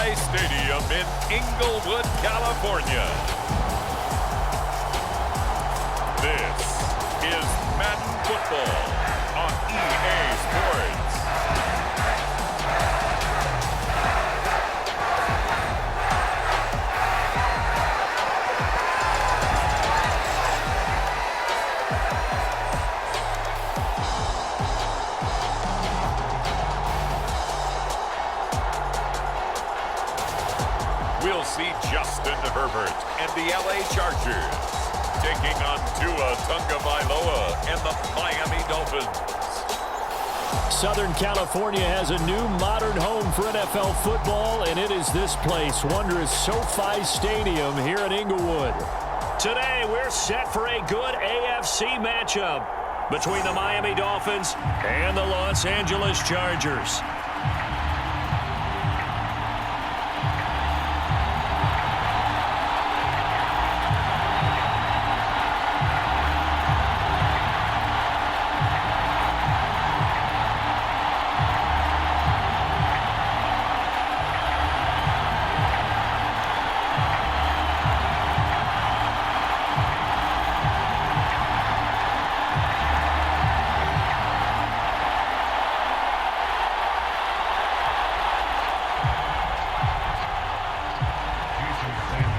SoFi Stadium in Inglewood, California. This is Madden Football on EA Sports. We'll see Justin Herbert and the LA Chargers taking on Tua Tagovailoa and the Miami Dolphins. Southern California has a new modern home for NFL football, and it is this place, wondrous SoFi Stadium here in Inglewood. Today, we're set for a good AFC matchup between the Miami Dolphins and the Los Angeles Chargers.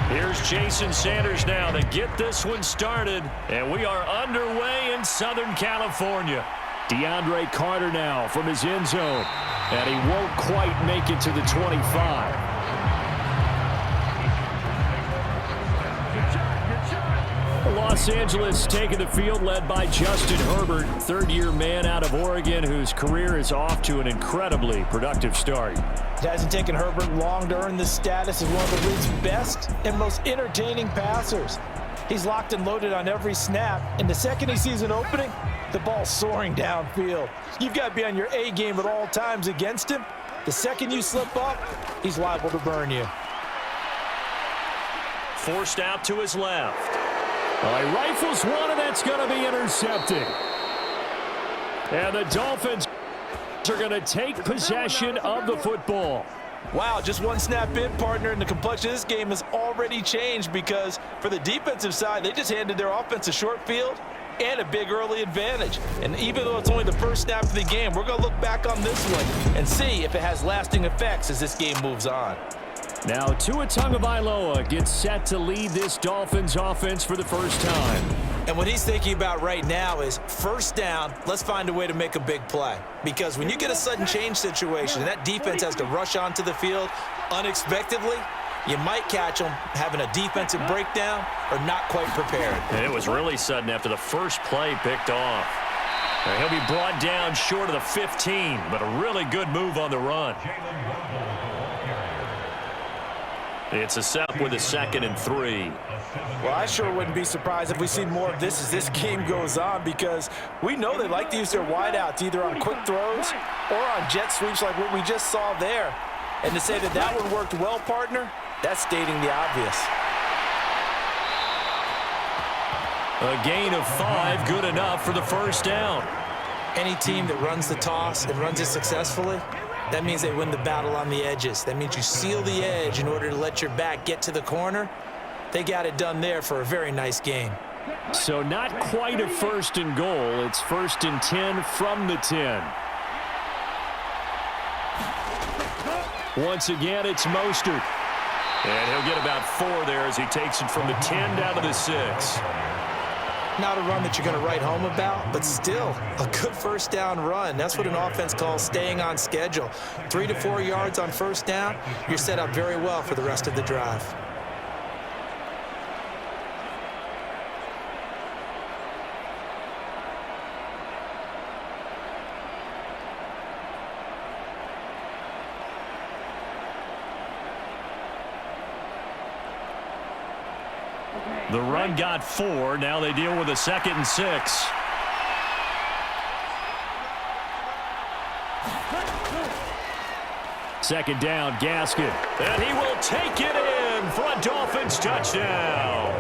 Here's Jason Sanders now to get this one started, and we are underway in Southern California. DeAndre Carter now from his end zone, and he won't quite make it to the 25. Los Angeles taking the field, led by Justin Herbert, third-year man out of Oregon, whose career is off to an incredibly productive start. It hasn't taken Herbert long to earn this status as one of the league's best and most entertaining passers. He's locked and loaded on every snap, and the second he sees an opening, the ball's soaring downfield. You've got to be on your A game at all times against him. The second you slip up, he's liable to burn you. Forced out to his left. He rifles one, and that's going to be intercepted. And the Dolphins are going to take possession of the football. Wow, just one snap in, partner, and the complexion of this game has already changed because for the defensive side, they just handed their offense a short field and a big early advantage. And even though it's only the first snap of the game, we're going to look back on this one and see if it has lasting effects as this game moves on. Now, Tua Tagovailoa gets set to lead this Dolphins offense for the first time. And what he's thinking about right now is first down, let's find a way to make a big play. Because when you get a sudden change situation and that defense has to rush onto the field unexpectedly, you might catch them having a defensive breakdown or not quite prepared. And it was really sudden after the first play picked off. He'll be brought down short of the 15, but a really good move on the run. It's a setup with a 2nd and 3. Well, I sure wouldn't be surprised if we see more of this as this game goes on because we know they like to use their wideouts either on quick throws or on jet sweeps like what we just saw there. And to say that that one worked well, partner, that's stating the obvious. A gain of 5, good enough for the first down. Any team that runs the toss and runs it successfully, that means they win the battle on the edges. That means you seal the edge in order to let your back get to the corner. They got it done there for a very nice game. So not quite a 1st and goal. It's 1st and 10 from the 10. Once again, it's Mostert. And he'll get about 4 there as he takes it from the 10 down to the 6. Not a run that you're going to write home about, but still a good first down run. That's what an offense calls staying on schedule. 3 to 4 yards on first down, you're set up very well for the rest of the drive. The run got 4. Now they deal with a 2nd and 6. Second down, Gaskin. And he will take it in for a Dolphins touchdown.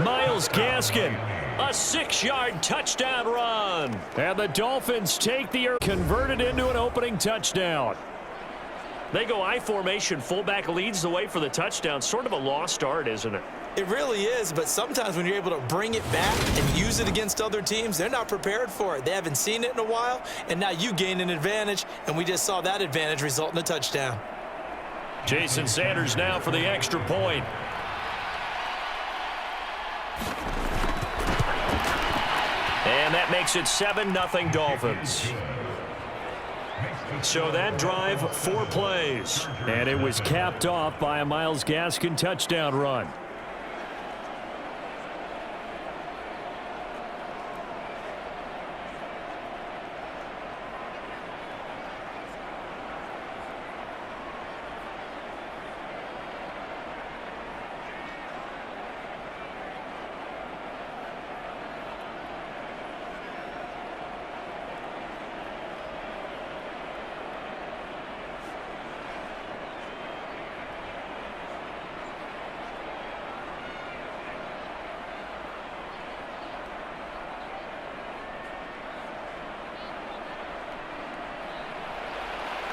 Myles Gaskin, a 6-yard touchdown run. And the Dolphins take the converted into an opening touchdown. They go I formation. Fullback leads the way for the touchdown. Sort of a lost art, isn't it? It really is, but sometimes when you're able to bring it back and use it against other teams, they're not prepared for it. They haven't seen it in a while, and now you gain an advantage, and we just saw that advantage result in a touchdown. Jason Sanders now for the extra point. And that makes it 7-0 Dolphins. So that drive, 4 plays. And it was capped off by a Myles Gaskin touchdown run.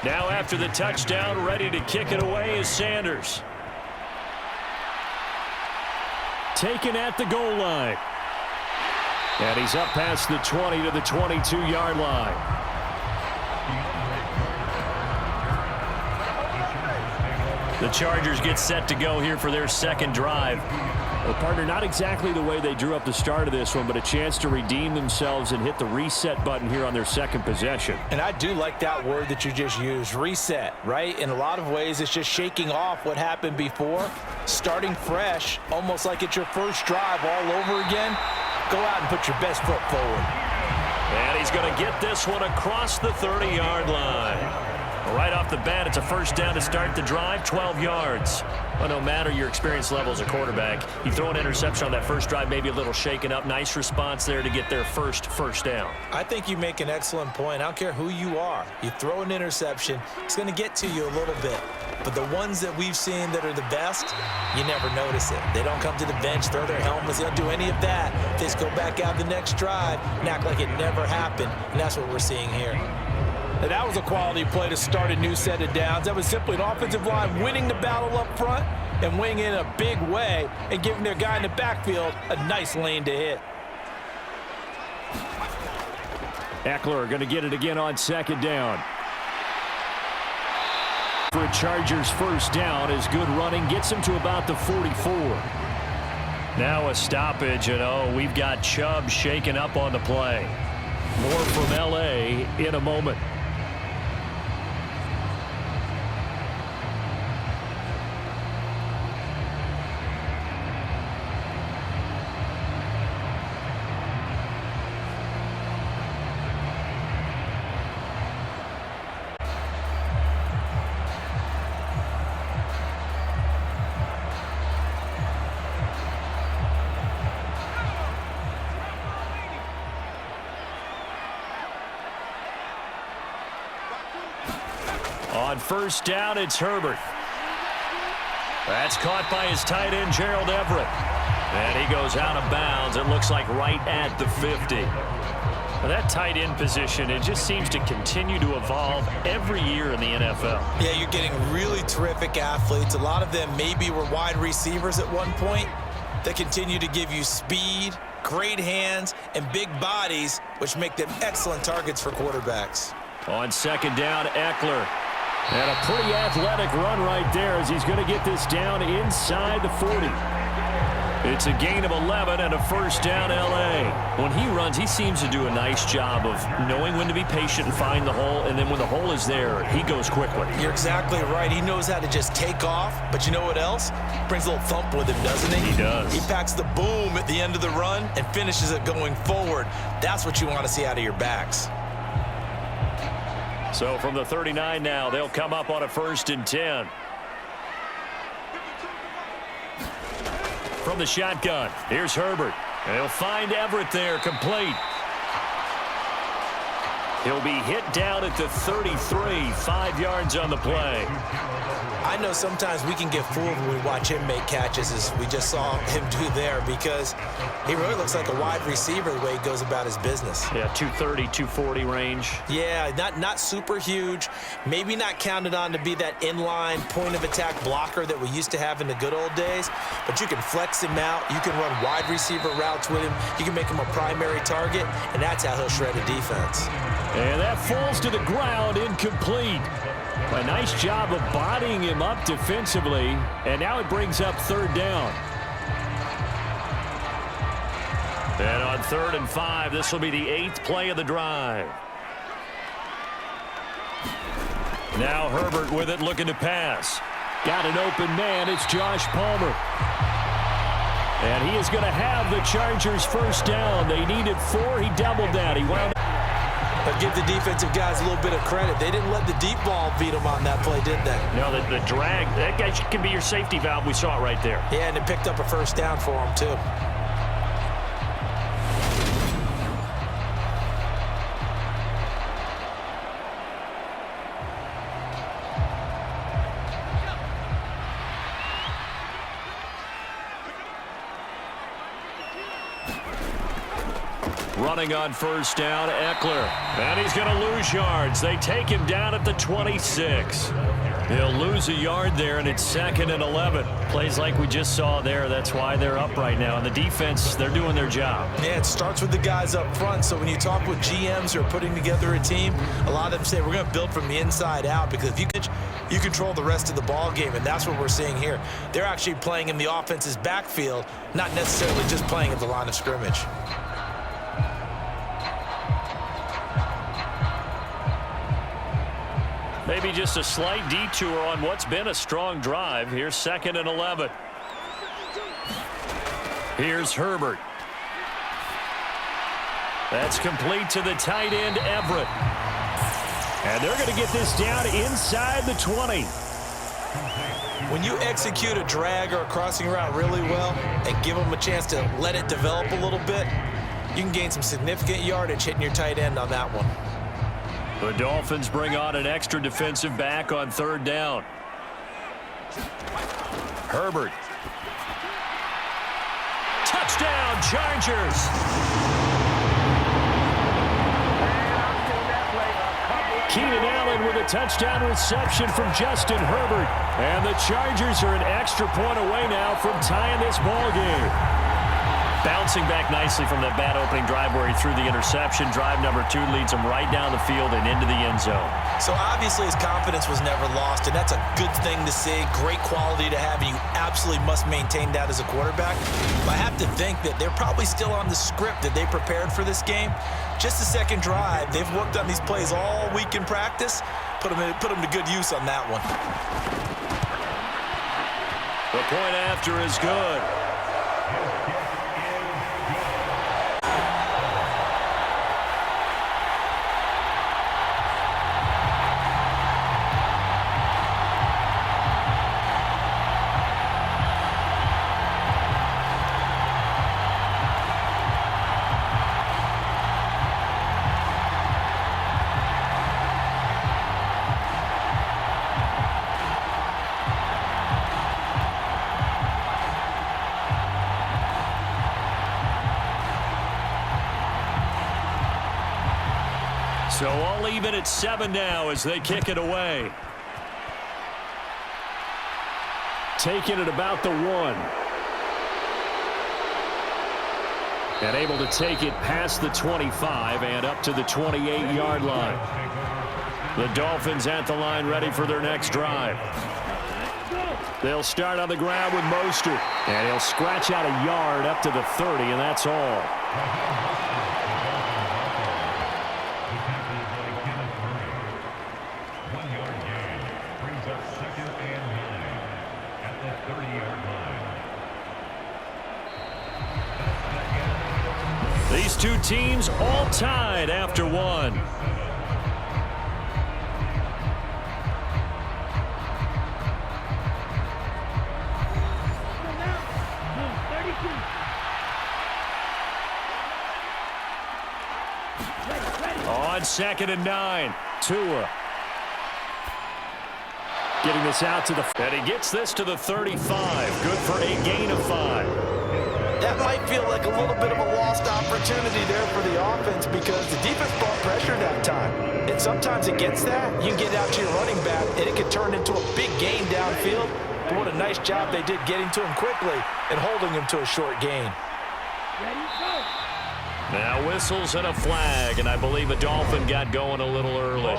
Now after the touchdown, ready to kick it away is Sanders. Taken at the goal line. And he's up past the 20 to the 22-yard line. The Chargers get set to go here for their second drive. Well, partner, not exactly the way they drew up the start of this one, but a chance to redeem themselves and hit the reset button here on their second possession. And I do like that word that you just used, reset, right? In a lot of ways, it's just shaking off what happened before, starting fresh, almost like it's your first drive all over again. Go out and put your best foot forward. And he's going to get this one across the 30-yard line. Right off the bat, it's a first down to start the drive, 12 yards. Well, no matter your experience level as a quarterback, you throw an interception on that first drive, maybe a little shaken up. Nice response there to get their first down. I think you make an excellent point. I don't care who you are. You throw an interception, it's going to get to you a little bit. But the ones that we've seen that are the best, you never notice it. They don't come to the bench, throw their helmets. They don't do any of that. They just go back out the next drive and act like it never happened. And that's what we're seeing here. And that was a quality play to start a new set of downs. That was simply an offensive line winning the battle up front and winning in a big way and giving their guy in the backfield a nice lane to hit. Eckler going to get it again on second down. For a Chargers first down is good running. Gets him to about the 44. Now a stoppage, and we've got Chubb shaken up on the play. More from L.A. in a moment. On first down, it's Herbert. That's caught by his tight end, Gerald Everett. And he goes out of bounds, it looks like right at the 50. Now that tight end position, it just seems to continue to evolve every year in the NFL. Yeah, you're getting really terrific athletes. A lot of them maybe were wide receivers at one point. They continue to give you speed, great hands, and big bodies, which make them excellent targets for quarterbacks. On second down, Eckler. And a pretty athletic run right there as he's going to get this down inside the 40. It's a gain of 11 and a first down L.A. When he runs, he seems to do a nice job of knowing when to be patient and find the hole, and then when the hole is there, he goes quickly. You're exactly right. He knows how to just take off, but you know what else? Brings a little thump with him, doesn't he? He does. He packs the boom at the end of the run and finishes it going forward. That's what you want to see out of your backs. So from the 39 now, they'll come up on a 1st and 10. From the shotgun, here's Herbert. And he'll find Everett there, complete. He'll be hit down at the 33, 5 yards on the play. I know sometimes we can get fooled when we watch him make catches, as we just saw him do there, because he really looks like a wide receiver the way he goes about his business. Yeah, 230, 240 range. Yeah, not super huge. Maybe not counted on to be that inline point-of-attack blocker that we used to have in the good old days, but you can flex him out. You can run wide receiver routes with him. You can make him a primary target, and that's how he'll shred a defense. And that falls to the ground, incomplete. A nice job of bodying him up defensively, and now it brings up 3rd down. And on 3rd and 5, this will be the 8th play of the drive. Now Herbert with it, looking to pass. Got an open man, it's Josh Palmer. And he is going to have the Chargers 1st down. They needed 4, he doubled that. He wound up. But give the defensive guys a little bit of credit. They didn't let the deep ball beat them on that play, did they? No, the drag, that guy can be your safety valve. We saw it right there. Yeah, and it picked up a 1st down for him, too. Running on 1st down, Eckler. And he's going to lose yards. They take him down at the 26. He'll lose a yard there, and it's 2nd and 11. Plays like we just saw there. That's why they're up right now. And the defense, they're doing their job. Yeah, it starts with the guys up front. So when you talk with GMs who are putting together a team, a lot of them say we're going to build from the inside out, because if you control the rest of the ball game, and that's what we're seeing here. They're actually playing in the offense's backfield, not necessarily just playing at the line of scrimmage. Maybe just a slight detour on what's been a strong drive. Here's 2nd and 11. Here's Herbert. That's complete to the tight end, Everett. And they're going to get this down inside the 20. When you execute a drag or a crossing route really well and give them a chance to let it develop a little bit, you can gain some significant yardage hitting your tight end on that one. The Dolphins bring on an extra defensive back on 3rd down. Herbert. Touchdown, Chargers. Keenan Allen with a touchdown reception from Justin Herbert. And the Chargers are an extra point away now from tying this ball game. Bouncing back nicely from that bad opening drive where he threw the interception. Drive number 2 leads him right down the field and into the end zone. So obviously his confidence was never lost, and that's a good thing to see. Great quality to have, and you absolutely must maintain that as a quarterback. But I have to think that they're probably still on the script that they prepared for this game. Just the 2nd drive, they've worked on these plays all week in practice. Put them to good use on that one. The point after is good. So all even at 7 now as they kick it away. Taking it about the 1. And able to take it past the 25 and up to the 28-yard line. The Dolphins at the line ready for their next drive. They'll start on the ground with Mostert. And he'll scratch out a yard up to the 30, and that's all. These two teams all tied after 1. On 2nd and 9. Tua. Getting this out to the... And he gets this to the 35. Good for a gain of 5. That might feel like a little bit of a lost opportunity there for the offense because the defense brought pressure that time. And sometimes against that, you can get out to your running back, and it can turn into a big gain downfield. But what a nice job they did getting to him quickly and holding him to a short gain. Now whistles and a flag, and I believe a Dolphin got going a little early.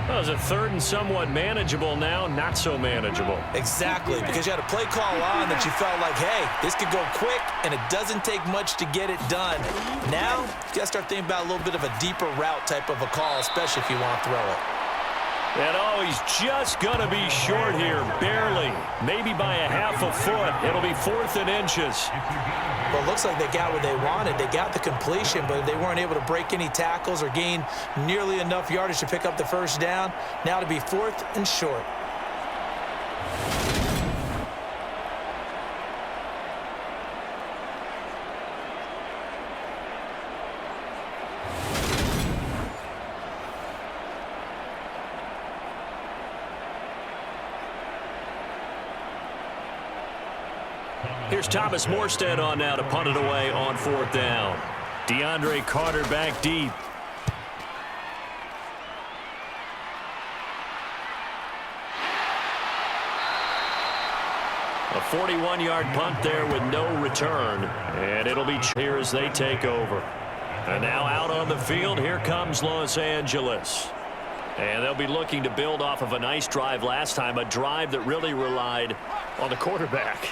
Well, is it 3rd and somewhat manageable now? Not so manageable. Exactly, because you had a play call on that you felt like, hey, this could go quick, and it doesn't take much to get it done. Now, you got to start thinking about a little bit of a deeper route type of a call, especially if you want to throw it. And oh, he's just going to be short here, barely. Maybe by a half a foot. It'll be 4th and inches. Well, it looks like they got what they wanted. They got the completion, but they weren't able to break any tackles or gain nearly enough yardage to pick up the first down. Now to be 4th and short. Here's Thomas Morstead on now to punt it away on 4th down. DeAndre Carter back deep. A 41-yard punt there with no return. And it'll be here as they take over. And now out on the field, here comes Los Angeles. And they'll be looking to build off of a nice drive last time, a drive that really relied on the quarterback.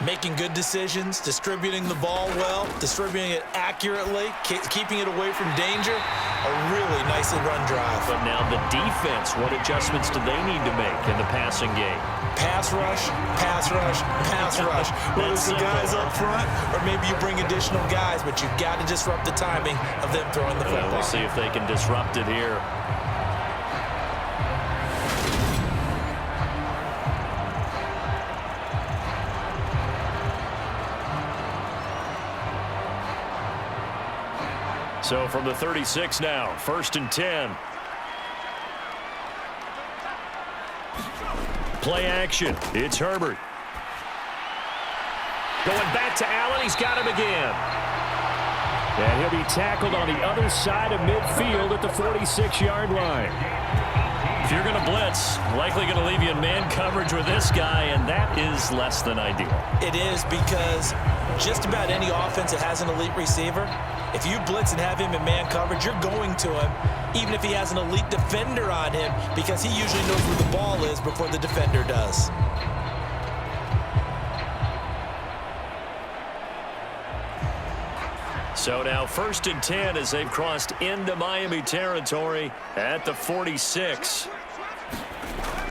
Making good decisions, distributing the ball well, distributing it accurately, keeping it away from danger. A really nicely run drive. But now the defense, what adjustments do they need to make in the passing game? Pass rush, pass rush, pass rush. Whether it's the guys up front or maybe you bring additional guys, but you've got to disrupt the timing of them throwing the football. We'll see if they can disrupt it here. So from the 36 now, 1st and 10. Play action. It's Herbert. Going back to Allen. He's got him again. And he'll be tackled on the other side of midfield at the 46-yard line. If you're going to blitz, likely going to leave you in man coverage with this guy, and that is less than ideal. It is because just about any offense that has an elite receiver, if you blitz and have him in man coverage, you're going to him, even if he has an elite defender on him, because he usually knows where the ball is before the defender does. So now 1st and 10 as they've crossed into Miami territory at the 46.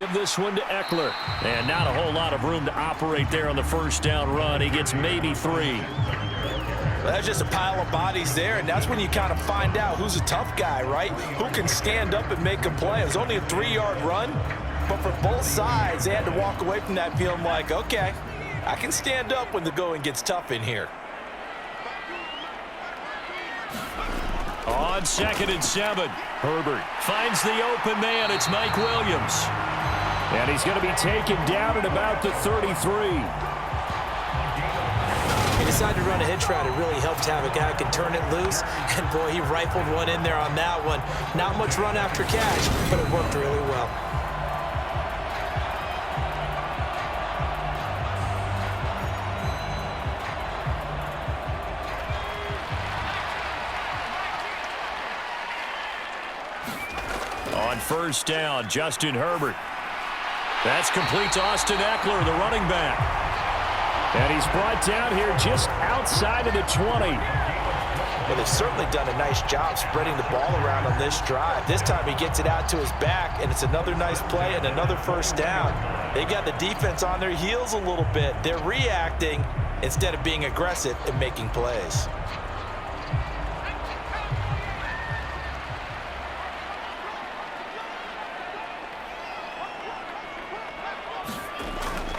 Give this one to Eckler. And not a whole lot of room to operate there on the first down run. He gets maybe 3. That's just a pile of bodies there, and that's when you kind of find out who's a tough guy, right? Who can stand up and make a play. It was only a 3-yard run, but for both sides, they had to walk away from that feeling like, okay, I can stand up when the going gets tough in here. On 2nd and 7, Herbert finds the open man. It's Mike Williams. And he's going to be taken down at about the 33. He decided to run a hitch route. It really helped have a guy who can turn it loose. And, boy, he rifled one in there on that one. Not much run after catch, but it worked really well. On 1st down, Justin Herbert. That's complete to Austin Eckler, the running back. And he's brought down here just outside of the 20. Well, they've certainly done a nice job spreading the ball around on this drive. This time he gets it out to his back, and it's another nice play and another first down. They got the defense on their heels a little bit. They're reacting instead of being aggressive and making plays.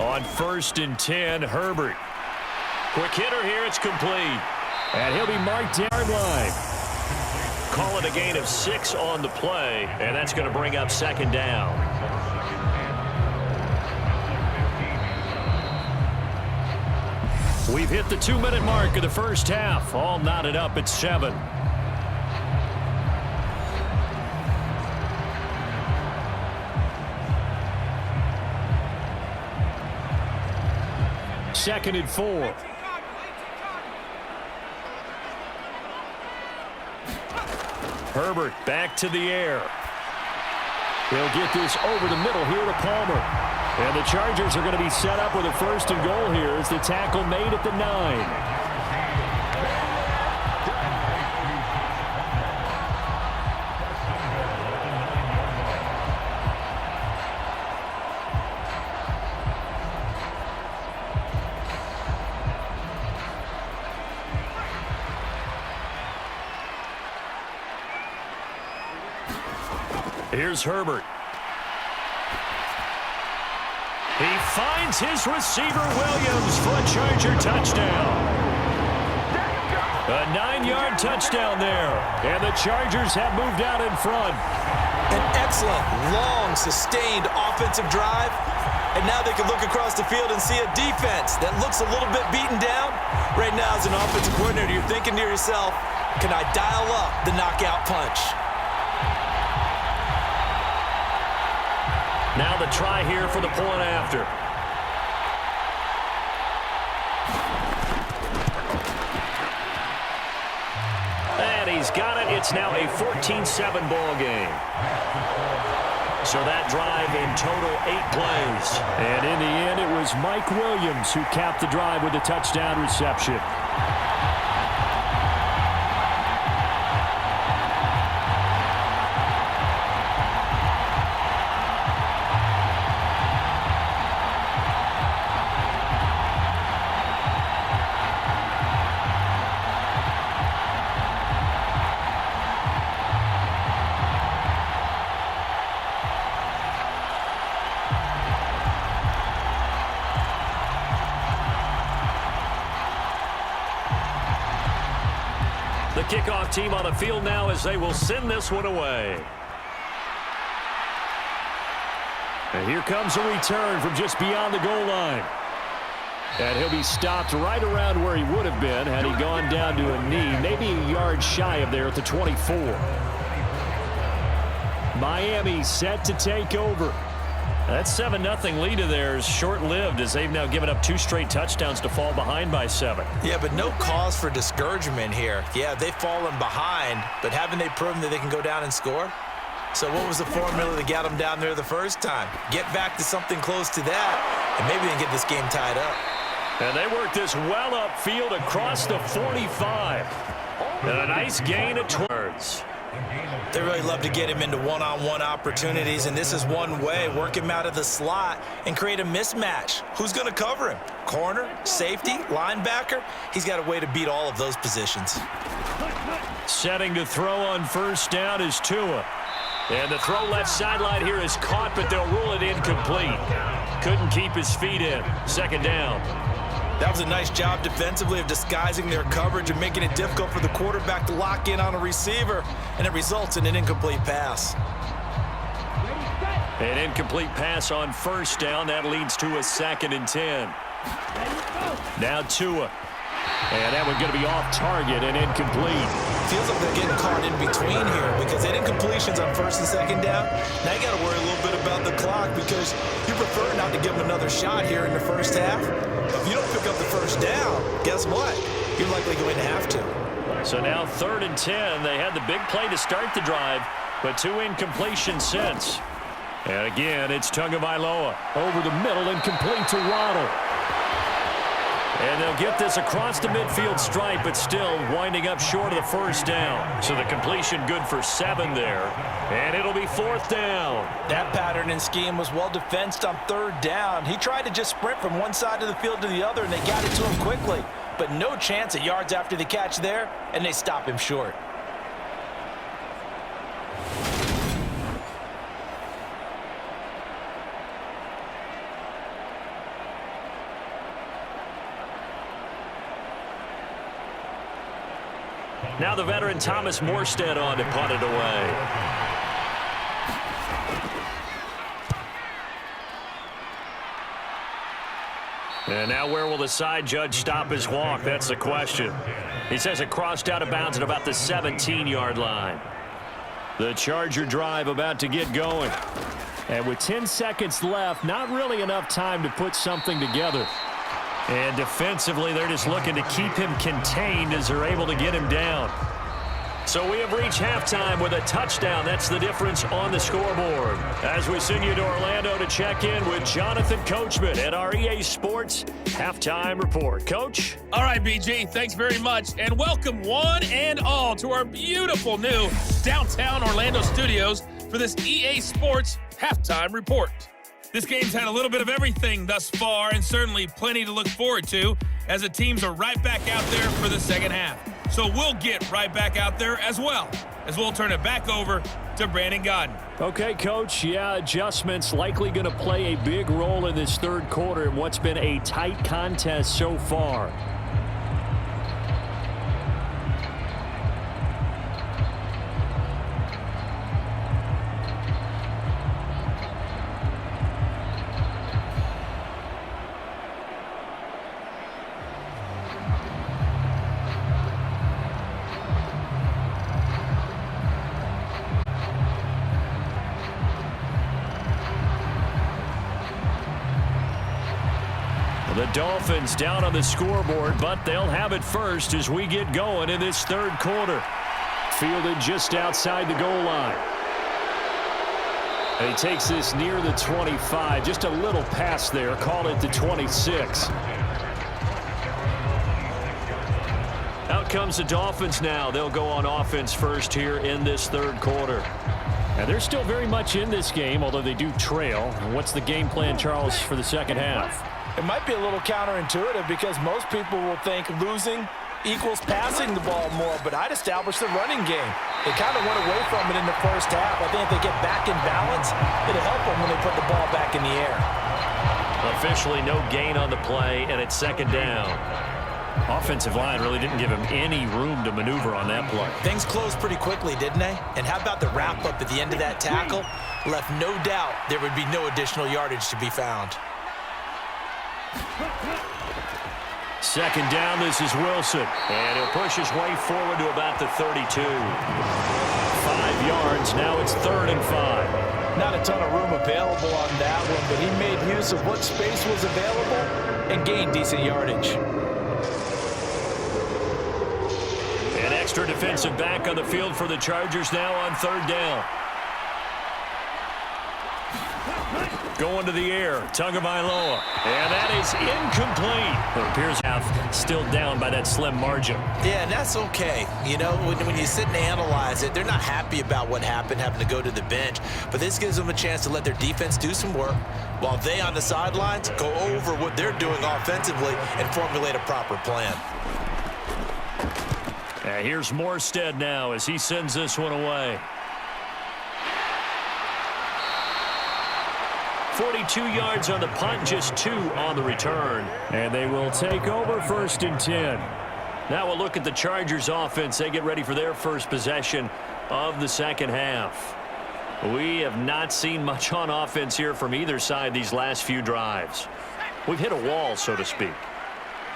On 1st and 10, Herbert. Quick hitter here, it's complete. And he'll be marked down line. Call it a gain of 6 on the play, and that's going to bring up second down. We've hit the 2-minute mark of the first half. All knotted up at 7. Second and 4. Herbert back to the air. He'll get this over the middle here to Palmer. And the Chargers are going to be set up with a first and goal here as the tackle made at the 9. Here's Herbert. He finds his receiver Williams for a Charger touchdown. A 9-yard touchdown there. And the Chargers have moved out in front. An excellent, long, sustained offensive drive. And now they can look across the field and see a defense that looks a little bit beaten down. Right now, as an offensive coordinator, you're thinking to yourself, can I dial up the knockout punch? Now the try here for the point after. And he's got it. It's now a 14-7 ball game. So that drive in total 8 plays. And in the end, it was Mike Williams who capped the drive with a touchdown reception. The kickoff team on the field now as they will send this one away. And here comes a return from just beyond the goal line. And he'll be stopped right around where he would have been had he gone down to a knee, maybe a yard shy of there at the 24. Miami set to take over. That 7-0 lead of theirs short-lived as they've now given up 2 straight touchdowns to fall behind by 7. Yeah, but no cause for discouragement here. Yeah, they've fallen behind, but haven't they proven that they can go down and score? So what was the formula that got them down there the first time? Get back to something close to that, and maybe they can get this game tied up. And they work this well upfield across the 45. And a nice gain of 12 yards. They really love to get him into one-on-one opportunities, and this is one way. Work him out of the slot and create a mismatch. Who's going to cover him? Corner, safety, linebacker? He's got a way to beat all of those positions. Setting to throw on first down is Tua. And the throw left sideline here is caught, but they'll rule it incomplete. Couldn't keep his feet in. Second down. That was a nice job defensively of disguising their coverage and making it difficult for the quarterback to lock in on a receiver, and it results in an incomplete pass. An incomplete pass on first down. That leads to a 2nd and 10. Now Tua. And that one's going to be off target and incomplete. Feels like they're getting caught in between here because they had incompletions on first and second down. Now you got to worry a little bit about the clock because you prefer not to give them another shot here in the first half. If you don't pick up the first down, guess what? You're likely going to have to. So now 3rd and 10. They had the big play to start the drive, but 2 incompletions since. And again, it's Tagovailoa over the middle and complete to Waddle. And they'll get this across the midfield stripe, but still winding up short of the first down. So the completion good for 7 there. And it'll be 4th down. That pattern and scheme was well defensed on 3rd down. He tried to just sprint from one side of the field to the other, and they got it to him quickly. But no chance at yards after the catch there, and they stop him short. Now the veteran Thomas Morstead on to punt it away. And now where will the side judge stop his walk? That's the question. He says it crossed out of bounds at about the 17-yard line. The Charger drive about to get going. And with 10 seconds left, not really enough time to put something together. And defensively, they're just looking to keep him contained as they're able to get him down. So we have reached halftime with a touchdown. That's the difference on the scoreboard. As we send you to Orlando to check in with Jonathan Coachman at our EA Sports Halftime Report. Coach? All right, BG, thanks very much. And welcome one and all to our beautiful new downtown Orlando studios for this EA Sports Halftime Report. This game's had a little bit of everything thus far and certainly plenty to look forward to as the teams are right back out there for the second half. So we'll get right back out there as well as we'll turn it back over to Brandon Godden. Okay, Coach. Yeah, adjustments likely going to play a big role in this third quarter in what's been a tight contest so far. The Dolphins down on the scoreboard, but they'll have it first as we get going in this third quarter. Fielded just outside the goal line. And he takes this near the 25. Just a little pass there. Call it the 26. Out comes the Dolphins now. They'll go on offense first here in this third quarter. And they're still very much in this game, although they do trail. What's the game plan, Charles, for the second half? It might be a little counterintuitive because most people will think losing equals passing the ball more, but I'd establish the running game. They kind of went away from it in the first half. I think if they get back in balance, it'll help them when they put the ball back in the air. Officially no gain on the play, and it's second down. Offensive line really didn't give him any room to maneuver on that play. Things closed pretty quickly, didn't they? And how about the wrap-up at the end of that tackle? Left no doubt there would be no additional yardage to be found. Second down, this is Wilson. And he'll push his way forward to about the 32. 5 yards, now it's 3rd and 5. Not a ton of room available on that one, but he made use of what space was available and gained decent yardage. An extra defensive back on the field for the Chargers now on 3rd down. Going to the air, Tagovailoa, and that is incomplete. It appears half still down by that slim margin. Yeah, and that's okay. You know, when you sit and analyze it, they're not happy about what happened, having to go to the bench, but this gives them a chance to let their defense do some work while they on the sidelines go over what they're doing offensively and formulate a proper plan. Here's Morstead now as he sends this one away. 42 yards on the punt, just 2 on the return. And they will take over 1st and 10. Now we'll look at the Chargers offense. They get ready for their first possession of the second half. We have not seen much on offense here from either side these last few drives. We've hit a wall, so to speak.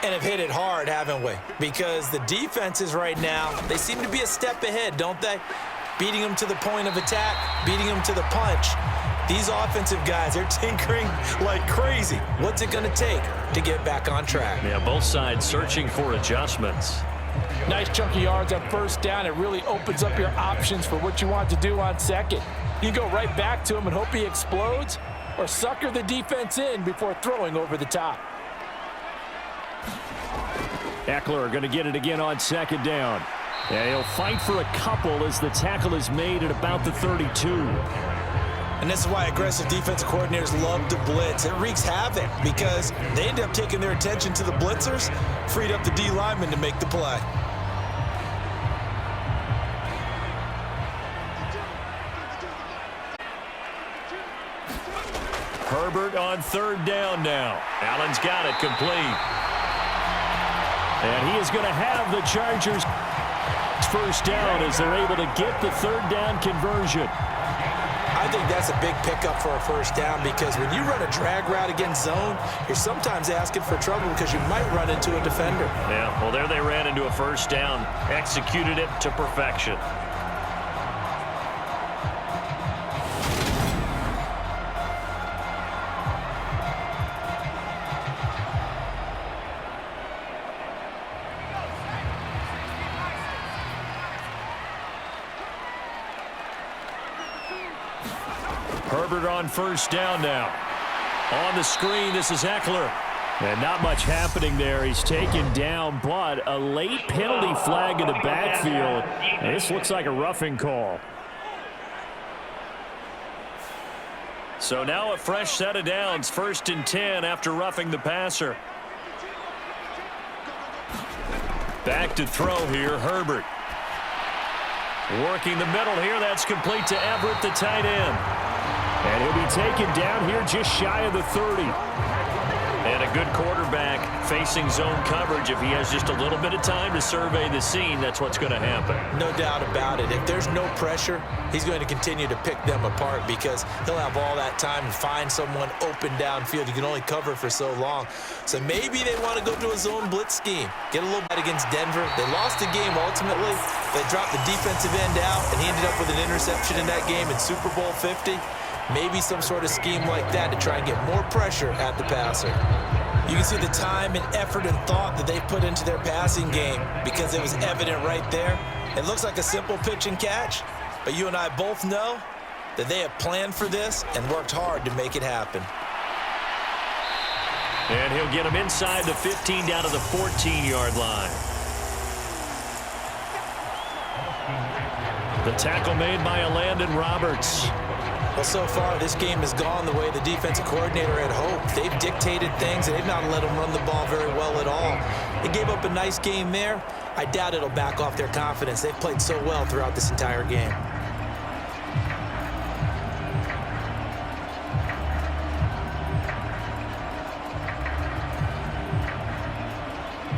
And have hit it hard, haven't we? Because the defenses right now, they seem to be a step ahead, don't they? Beating them to the point of attack, beating them to the punch. These offensive guys, they're tinkering like crazy. What's it going to take to get back on track? Yeah, both sides searching for adjustments. Nice chunky yards on 1st down. It really opens up your options for what you want to do on 2nd. You go right back to him and hope he explodes, or sucker the defense in before throwing over the top. Eckler going to get it again on 2nd down. And he'll fight for a couple as the tackle is made at about the 32. And this is why aggressive defensive coordinators love to blitz. It wreaks havoc because they end up taking their attention to the blitzers, freed up the D lineman to make the play. Herbert on 3rd down now. Allen's got it complete. And he is going to have the Chargers first down as they're able to get the third down conversion. I think that's a big pickup for a first down because when you run a drag route against zone, you're sometimes asking for trouble because you might run into a defender. Yeah, well, there they ran into a first down, executed it to perfection. Herbert on first down now. On the screen, this is Eckler. And not much happening there. He's taken down, but a late penalty flag in the backfield. And this looks like a roughing call. So now a fresh set of downs. 1st and 10 after roughing the passer. Back to throw here, Herbert. Working the middle here. That's complete to Everett, the tight end. And he'll be taken down here just shy of the 30. And a good quarterback facing zone coverage. If he has just a little bit of time to survey the scene, that's what's going to happen. No doubt about it. If there's no pressure, he's going to continue to pick them apart because he'll have all that time to find someone open downfield. You can only cover for so long. So maybe they want to go to a zone blitz scheme. Get a little bit against Denver. They lost the game ultimately. They dropped the defensive end out, and he ended up with an interception in that game in Super Bowl 50. Maybe some sort of scheme like that to try and get more pressure at the passer. You can see the time and effort and thought that they put into their passing game because it was evident right there. It looks like a simple pitch and catch, but you and I both know that they have planned for this and worked hard to make it happen. And he'll get him inside the 15 down to the 14-yard line. The tackle made by Landon Roberts. Well, so far, this game has gone the way the defensive coordinator had hoped. They've dictated things, and they've not let them run the ball very well at all. They gave up a nice game there. I doubt it'll back off their confidence. They've played so well throughout this entire game.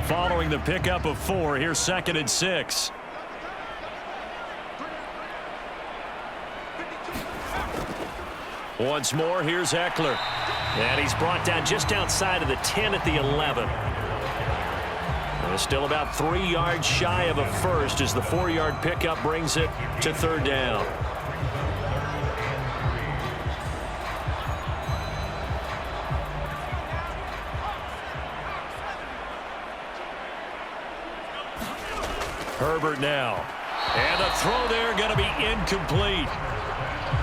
Following the pickup of 4, here's 2nd and 6. Once more, here's Eckler. And he's brought down just outside of the 10 at the 11. And still about 3 yards shy of a first as the 4-yard pickup brings it to 3rd down. Herbert now. And the throw there going to be incomplete.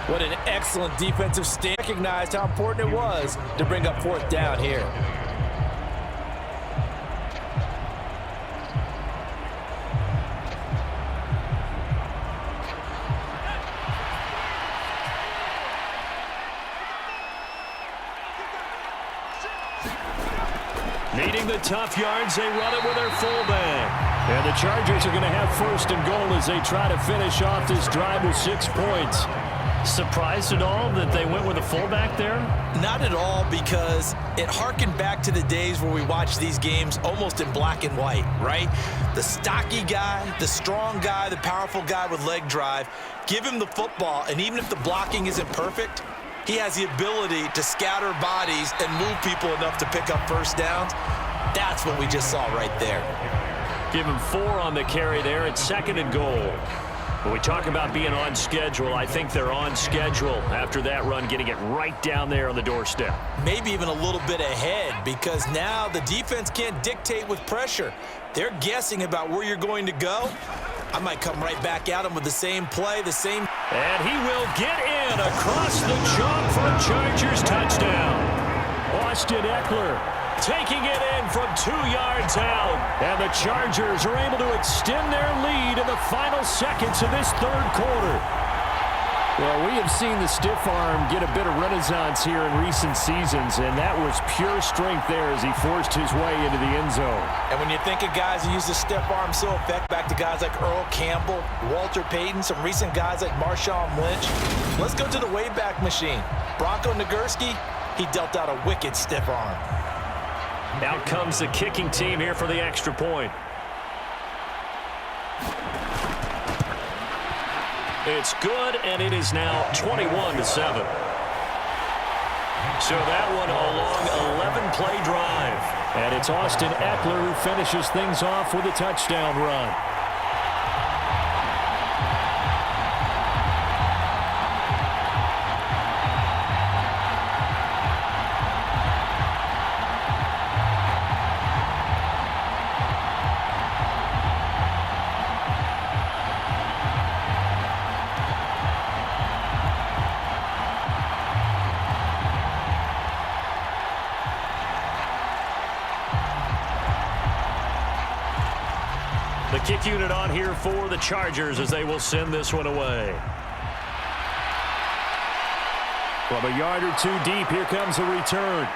What an excellent defensive stand. Recognized how important it was to bring up 4th down here. Needing the tough yards, they run it with their fullback. And the Chargers are going to have 1st and goal as they try to finish off this drive with 6 points. Surprised at all that they went with a fullback there? Not at all, because it harkened back to the days where we watched these games almost in black and white, right? The stocky guy, the strong guy, the powerful guy with leg drive. Give him the football, and even if the blocking isn't perfect, he has the ability to scatter bodies and move people enough to pick up 1st downs. That's what we just saw right there. Give him 4 on the carry there. It's 2nd and goal. When we talk about being on schedule, I think they're on schedule after that run, getting it right down there on the doorstep. Maybe even a little bit ahead, because now the defense can't dictate with pressure. They're guessing about where you're going to go. I might come right back at him with the same play, the same. And he will get in across the chalk for a Chargers touchdown. Austin Eckler taking it in from 2 yards out. And the Chargers are able to extend their lead in the final seconds of this 3rd quarter. Well, we have seen the stiff arm get a bit of renaissance here in recent seasons, and that was pure strength there as he forced his way into the end zone. And when you think of guys who use the stiff arm so effective, back to guys like Earl Campbell, Walter Payton, some recent guys like Marshawn Lynch. Let's go to the Wayback Machine. Bronco Nagurski, he dealt out a wicked stiff arm. Out comes the kicking team here for the extra point. It's good, and it is now 21-7. So that one a long 11-play drive. And it's Austin Eckler who finishes things off with a touchdown run. The kick unit on here for the Chargers as they will send this one away. From a yard or two deep, here comes a return.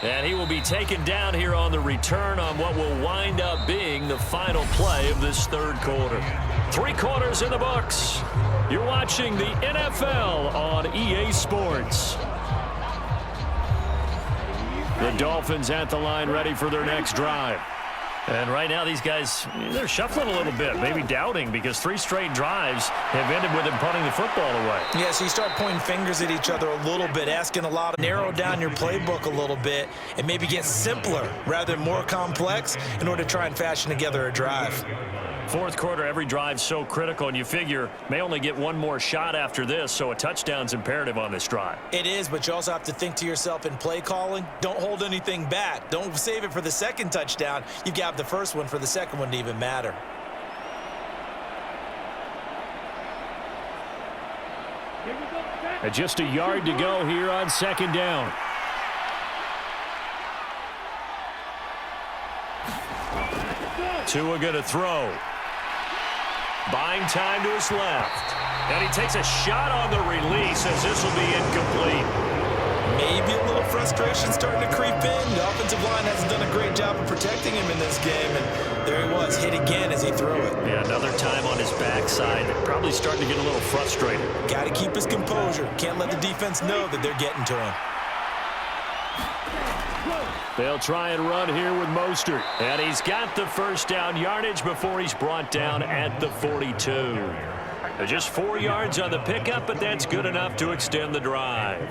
And he will be taken down here on the return on what will wind up being the final play of this third quarter. 3 quarters in the books. You're watching the NFL on EA Sports. The Dolphins at the line ready for their next drive. And right now, these guys, they're shuffling a little bit, maybe doubting, because 3 straight drives have ended with them punting the football away. Yeah, so you start pointing fingers at each other a little bit, asking a lot. Narrow down your playbook a little bit and maybe get simpler rather than more complex in order to try and fashion together a drive. Fourth quarter, every drive's so critical, and you figure may only get one more shot after this, so a touchdown's imperative on this drive. It is, but you also have to think to yourself in play calling, don't hold anything back. Don't save it for the second touchdown. You've got the first one for the second one to even matter. And just a yard to go here on second down. Tua gonna throw. Buying time to his left. And he takes a shot on the release as this will be incomplete. Maybe a little frustration starting to creep in. The offensive line hasn't done a great job of protecting him in this game. And there he was, hit again as he threw it. Yeah, another time on his backside. Probably starting to get a little frustrated. Got to keep his composure. Can't let the defense know that they're getting to him. They'll try and run here with Mostert. And he's got the first down yardage before he's brought down at the 42. Just 4 yards on the pickup, but that's good enough to extend the drive.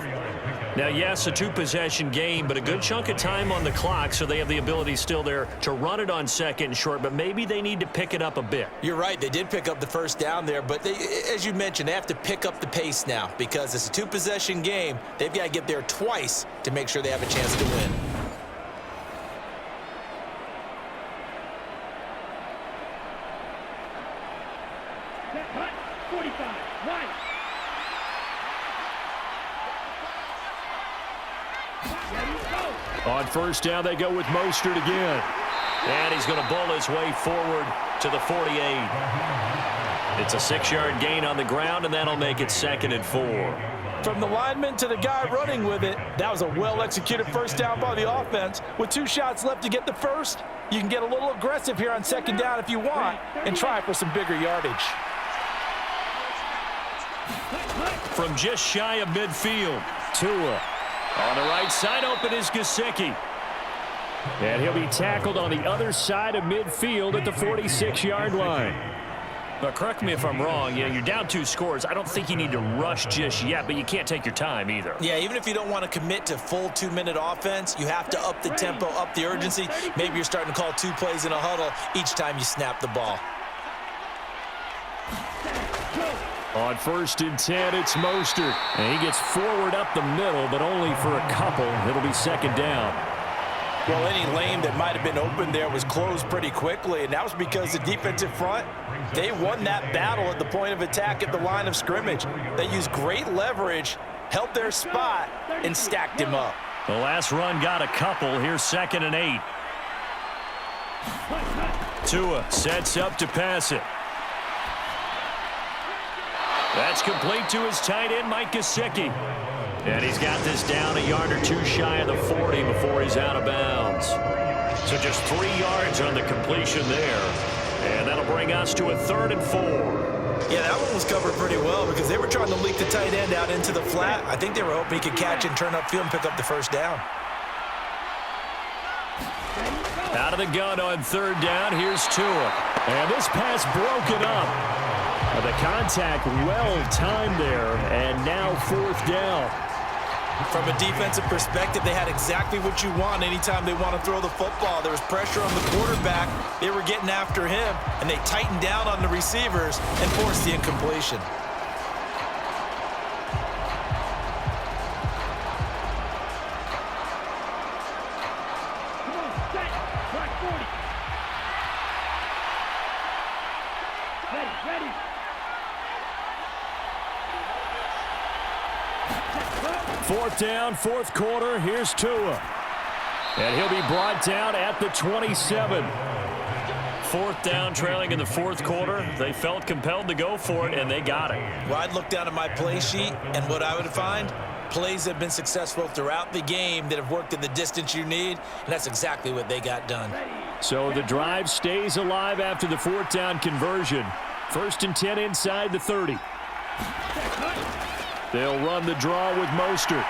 Now, yes, a 2-possession game, but a good chunk of time on the clock, so they have the ability still there to run it on second and short, but maybe they need to pick it up a bit. You're right. They did pick up the first down there, but they, as you mentioned, they have to pick up the pace now because it's a 2-possession game. They've got to get there twice to make sure they have a chance to win. On first down, they go with Mostert again. And he's going to bowl his way forward to the 48. It's a 6-yard gain on the ground, and that'll make it 2nd and 4. From the lineman to the guy running with it, that was a well-executed first down by the offense. With 2 shots left to get the first, you can get a little aggressive here on second down if you want and try for some bigger yardage. From just shy of midfield, Tua. On the right side, open is Gesicki. And he'll be tackled on the other side of midfield at the 46-yard line. But correct me if I'm wrong, you're down 2 scores. I don't think you need to rush just yet, but you can't take your time either. Yeah, even if you don't want to commit to full 2-minute offense, you have to up the tempo, up the urgency. Maybe you're starting to call 2 plays in a huddle each time you snap the ball. On first and 10, it's Mostert. And he gets forward up the middle, but only for a couple. It'll be second down. Well, any lane that might have been open there was closed pretty quickly, and that was because the defensive front, they won that battle at the point of attack at the line of scrimmage. They used great leverage, held their spot, and stacked him up. The last run got a couple. Here's 2nd and 8. Tua sets up to pass it. That's complete to his tight end, Mike Gesicki. And he's got this down a yard or 2 shy of the 40 before he's out of bounds. So just 3 yards on the completion there. And that'll bring us to a 3rd and 4. Yeah, that one was covered pretty well because they were trying to leak the tight end out into the flat. I think they were hoping he could catch and turn upfield and pick up the first down. Out of the gun on 3rd down, here's Tua. And this pass broken up. The contact well-timed there, and now 4th down. From a defensive perspective, they had exactly what you want anytime they want to throw the football. There was pressure on the quarterback. They were getting after him, and they tightened down on the receivers and forced the incompletion. Fourth down, 4th quarter. Here's Tua. And he'll be brought down at the 27. 4th down, trailing in the 4th quarter. They felt compelled to go for it, and they got it. Well, I'd look down at my play sheet, and what I would find, plays have been successful throughout the game that have worked in the distance you need, and that's exactly what they got done. So the drive stays alive after the 4th down conversion. 1st and 10 inside the 30. They'll run the draw with Mostert.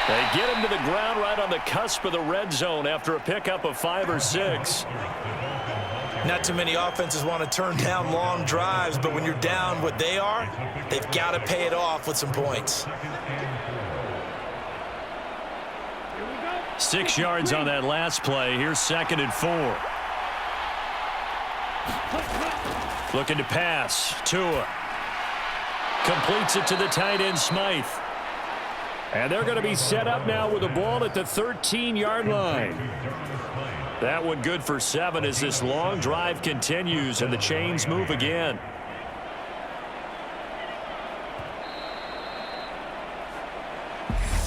They get him to the ground right on the cusp of the red zone after a pickup of 5 or 6. Not too many offenses want to turn down long drives, but when you're down what they are, they've got to pay it off with some points. 6 yards on that last play. Here's 2nd and 4. Looking to pass. Tua. Completes it to the tight end, Smythe. And they're going to be set up now with the ball at the 13-yard line. That one good for 7 as this long drive continues and the chains move again.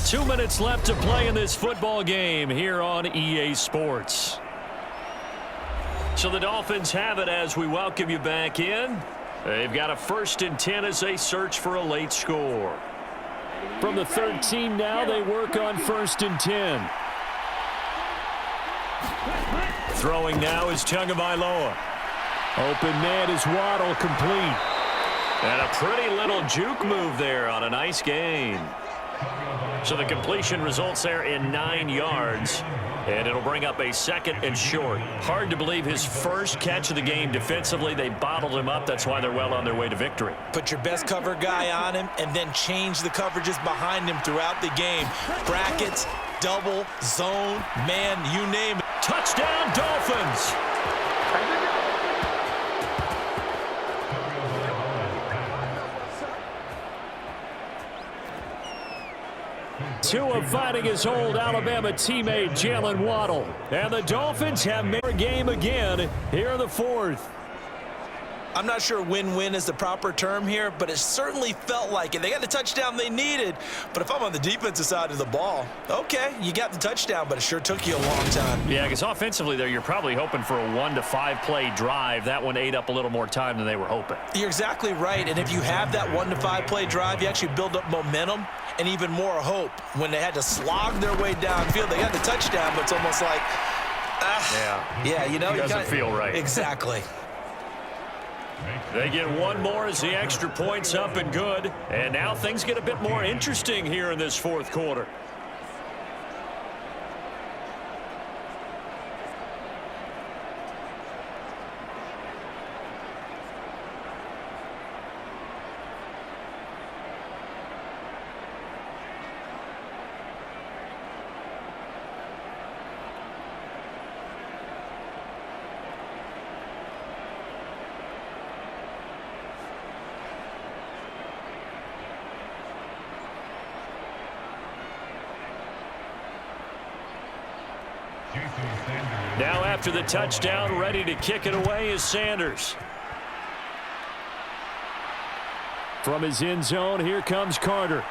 Two minutes left to play in this football game here on EA Sports. So the Dolphins have it as we welcome you back in. They've got a 1st and 10 as they search for a late score. From the 13 now, they work on 1st and 10. Throwing now is Tagovailoa. Open man is Waddle, complete. And a pretty little juke move there on a nice gain. So the completion results there in 9 yards. And it'll bring up a 2nd and short. Hard to believe his first catch of the game defensively. They bottled him up. That's why they're well on their way to victory. Put your best cover guy on him and then change the coverages behind him throughout the game. Brackets, double, zone, man, you name it. Touchdown, Dolphins! Tua fighting his old Alabama teammate Jalen Waddle. And the Dolphins have made a game again here in the 4th. I'm not sure win-win is the proper term here, but it certainly felt like it. They got the touchdown they needed, but if I'm on the defensive side of the ball, okay, you got the touchdown, but it sure took you a long time. Yeah, because offensively there, you're probably hoping for a 1 to 5 play drive. That one ate up a little more time than they were hoping. You're exactly right, and if you have that 1 to 5 play drive, you actually build up momentum and even more hope. When they had to slog their way downfield, they got the touchdown, but it's almost like, yeah, you know, it doesn't feel right. Exactly. They get one more as the extra point's up and good. And now things get a bit more interesting here in this 4th quarter. Now after the touchdown, ready to kick it away is Sanders. From his end zone, here comes Carter.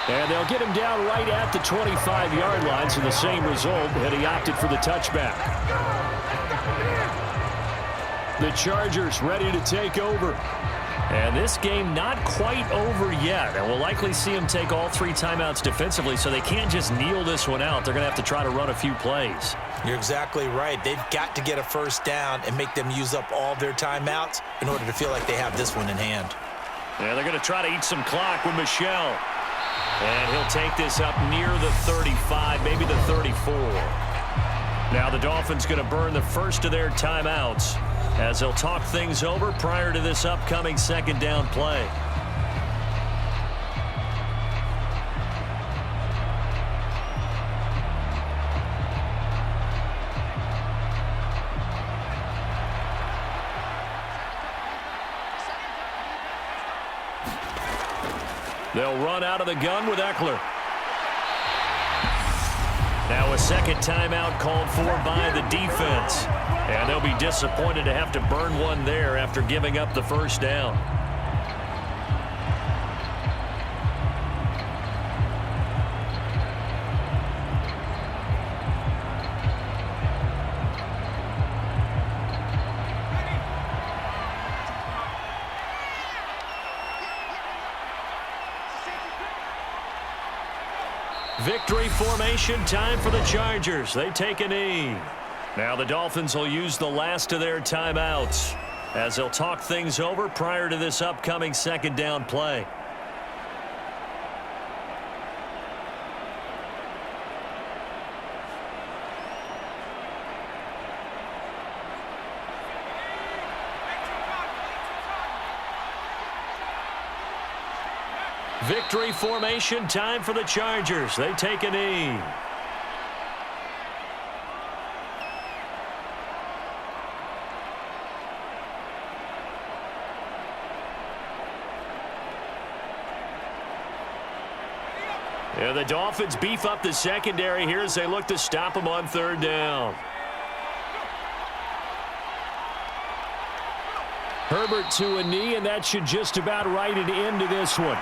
And they'll get him down right at the 25-yard line, so the same result, and he opted for the touchback. The Chargers ready to take over. And this game not quite over yet. And we'll likely see them take all 3 timeouts defensively, so they can't just kneel this one out. They're going to have to try to run a few plays. You're exactly right. They've got to get a 1st down and make them use up all their timeouts in order to feel like they have this one in hand. Yeah, they're going to try to eat some clock with Michel. And he'll take this up near the 35, maybe the 34. Now the Dolphins going to burn the first of their timeouts. as they'll talk things over prior to this upcoming second down play. They'll run out of the gun with Eckler. Now a second timeout called for by the defense. And they'll be disappointed to have to burn one there after giving up the first down. Victory formation time for the Chargers. They take a knee. Now the Dolphins will use the last of their timeouts as they'll talk things over prior to this upcoming second down play. Victory formation time for the Chargers. They take a knee. Yeah, the Dolphins beef up the secondary here as they look to stop them on third down. Herbert to a knee, and that should just about write it into this one.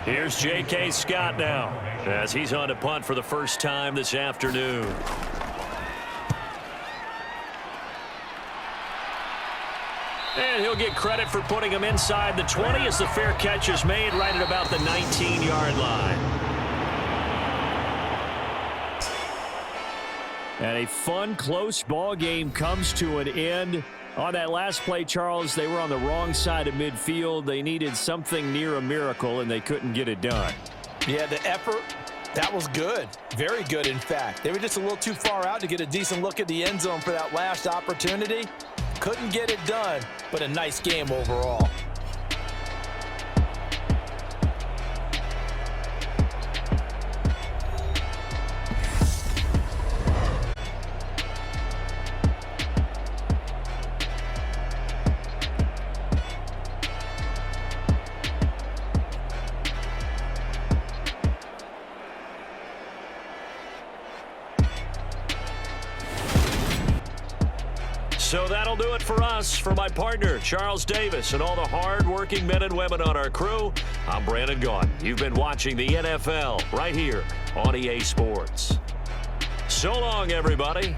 Here's J.K. Scott now as he's on to punt for the first time this afternoon. And he'll get credit for putting him inside the 20 as the fair catch is made right at about the 19-yard line. And a fun, close ball game comes to an end. On that last play, Charles, they were on the wrong side of midfield. They needed something near a miracle, and they couldn't get it done. Yeah, the effort, that was good. Very good, in fact. They were just a little too far out to get a decent look at the end zone for that last opportunity. Couldn't get it done, but a nice game overall. So that'll do it for us. For my partner, Charles Davis, and all the hard-working men and women on our crew, I'm Brandon Gaudin. You've been watching the NFL right here on EA Sports. So long, everybody.